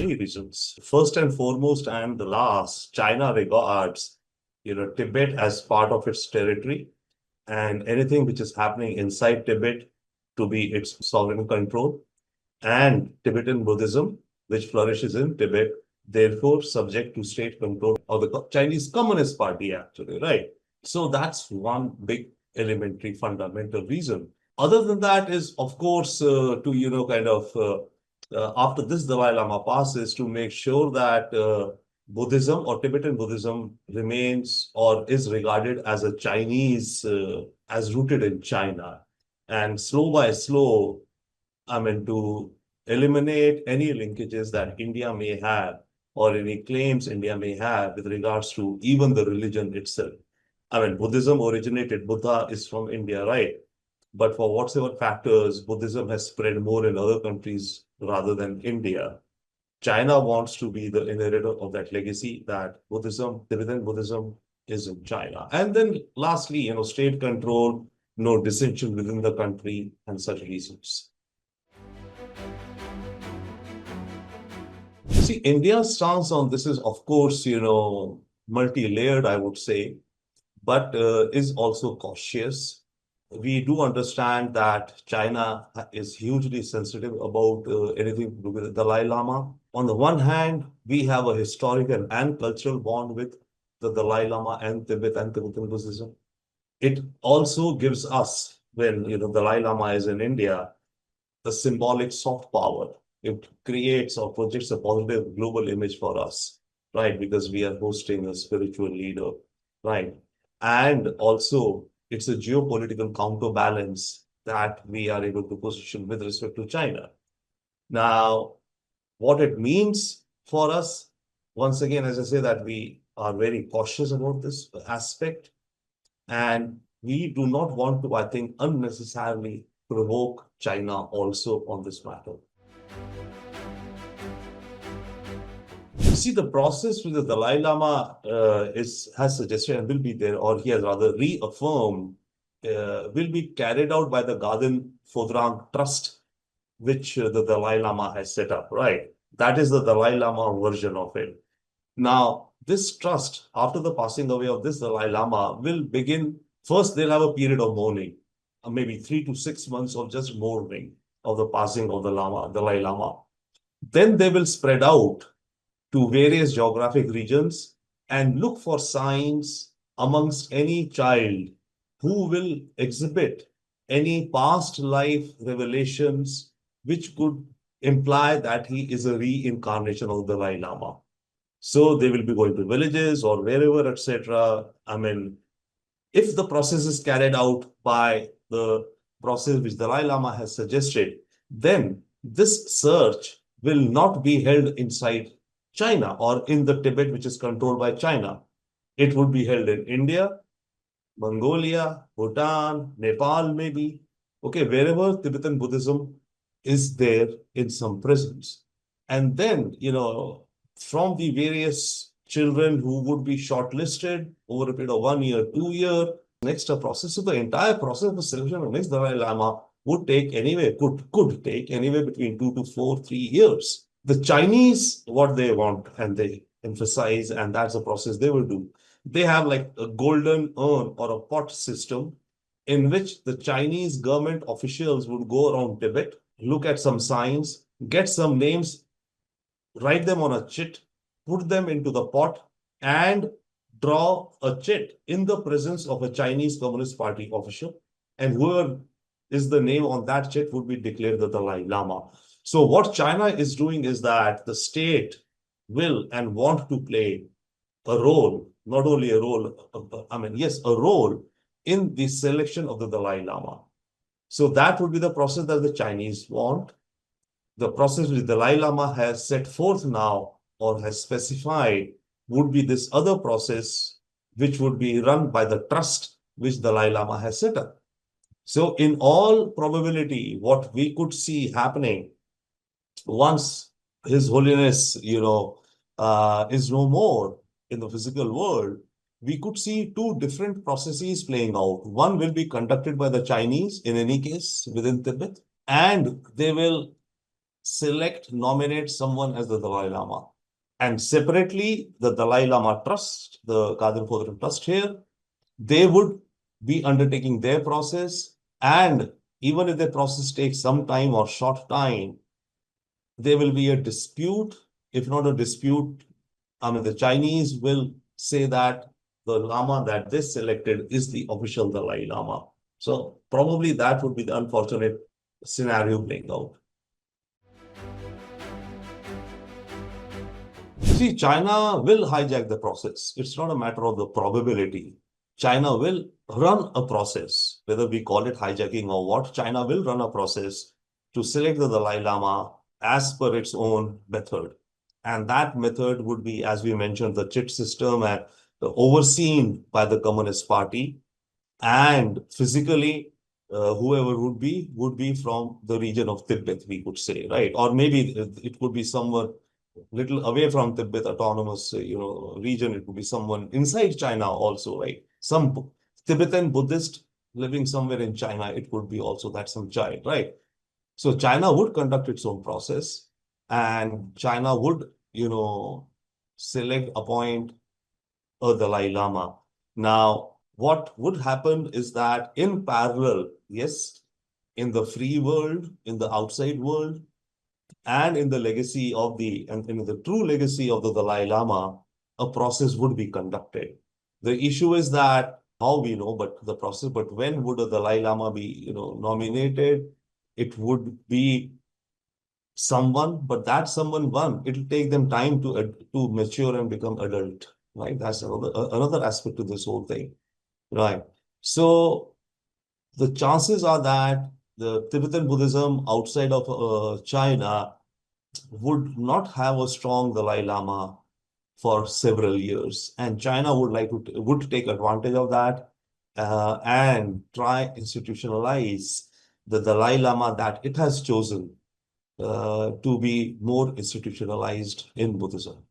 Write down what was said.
many reasons. First and foremost, and the last, China regards, Tibet as part of its territory, and anything which is happening inside Tibet to be its sovereign control, and Tibetan Buddhism, which flourishes in Tibet, therefore subject to state control of the Chinese Communist Party, actually, right? So that's one big elementary fundamental reason. Other than that is, of course, after this Dalai Lama passes, to make sure that Buddhism or Tibetan Buddhism remains or is regarded as a Chinese, as rooted in China. And slow by slow, to eliminate any linkages that India may have or any claims India may have with regards to even the religion itself. Buddhism originated, Buddha is from India, right? But for whatsoever factors, Buddhism has spread more in other countries rather than India. China wants to be the inheritor of that legacy, that Buddhism, Tibetan Buddhism is in China. And then lastly, state control, no dissension within the country and such reasons. See, India's stance on this is, of course, multi-layered, I would say, but is also cautious. We do understand that China is hugely sensitive about anything to do with the Dalai Lama. On the one hand, we have a historical and cultural bond with the Dalai Lama and Tibet and Tibetan Buddhism. It also gives us, when Dalai Lama is in India, the symbolic soft power. It creates or projects a positive global image for us, right? Because we are hosting a spiritual leader, right? And also, it's a geopolitical counterbalance that we are able to position with respect to China. Now, what it means for us, once again, as I say, that we are very cautious about this aspect, and we do not want to, I think, unnecessarily provoke China also on this matter. See, the process with the Dalai Lama has suggested and will be there, or he has rather reaffirmed, will be carried out by the Garden Phodrang Trust, which the Dalai Lama has set up, right? That is the Dalai Lama version of it. Now, this trust, after the passing away of this Dalai Lama, will begin. First, they'll have a period of mourning, maybe 3 to 6 months of just mourning of the passing of the Dalai Lama. Then they will spread out to various geographic regions and look for signs amongst any child who will exhibit any past life revelations which could imply that he is a reincarnation of the Dalai Lama. So they will be going to villages or wherever, etc. If the process is carried out by the process which Dalai Lama has suggested, then this search will not be held inside China or in the Tibet, which is controlled by China. It would be held in India, Mongolia, Bhutan, Nepal, maybe. Okay, wherever Tibetan Buddhism is there in some presence. And then, from the various children who would be shortlisted over a period of 1 year, 2 years, next a process. So the entire process of the selection of next Dalai Lama would take anyway, could take anywhere between 2 to 4, 3 years. The Chinese, what they want and they emphasize, and that's a process they will do. They have like a golden urn or a pot system in which the Chinese government officials would go around Tibet, look at some signs, get some names, write them on a chit, put them into the pot, and draw a chit in the presence of a Chinese Communist Party official. And whoever is the name on that chit would be declared the Dalai Lama. So what China is doing is that the state will and want to play a role, not only a role, a role in the selection of the Dalai Lama. So that would be the process that the Chinese want. The process which the Dalai Lama has set forth now or has specified would be this other process which would be run by the trust which the Dalai Lama has set up. So in all probability, what we could see happening once His Holiness, is no more in the physical world, we could see 2 different processes playing out. One will be conducted by the Chinese, in any case, within Tibet, and they will nominate someone as the Dalai Lama. And separately, the Dalai Lama Trust, the Garden Fortran Trust here, they would be undertaking their process. And even if the process takes some time or short time, there will be a dispute. If not a dispute, I mean, the Chinese will say that the Lama that they selected is the official Dalai Lama. So probably that would be the unfortunate scenario playing out. See, China will hijack the process. It's not a matter of the probability. China will run a process, whether we call it hijacking or what, China will run a process to select the Dalai Lama as per its own method. And that method would be, as we mentioned, the chit system and overseen by the Communist Party. And physically, whoever would be from the region of Tibet, we could say, right? Or maybe it could be somewhere little away from Tibet autonomous, region. It could be someone inside China also, right? Some Tibetan Buddhist living somewhere in China, it could be also that some child, right? So China would conduct its own process, and China would, select, appoint a Dalai Lama. Now, what would happen is that in parallel, yes, in the free world, in the outside world, and in the legacy of and in the true legacy of the Dalai Lama, a process would be conducted. The issue is that how we know, but the process, but when would a Dalai Lama be, nominated? It would be someone, but that someone, it'll take them time to mature and become adult, right? That's another aspect to this whole thing, right? So the chances are that the Tibetan Buddhism outside of China would not have a strong Dalai Lama for several years, and China would take advantage of that and try institutionalize the Dalai Lama that it has chosen to be more institutionalized in Buddhism.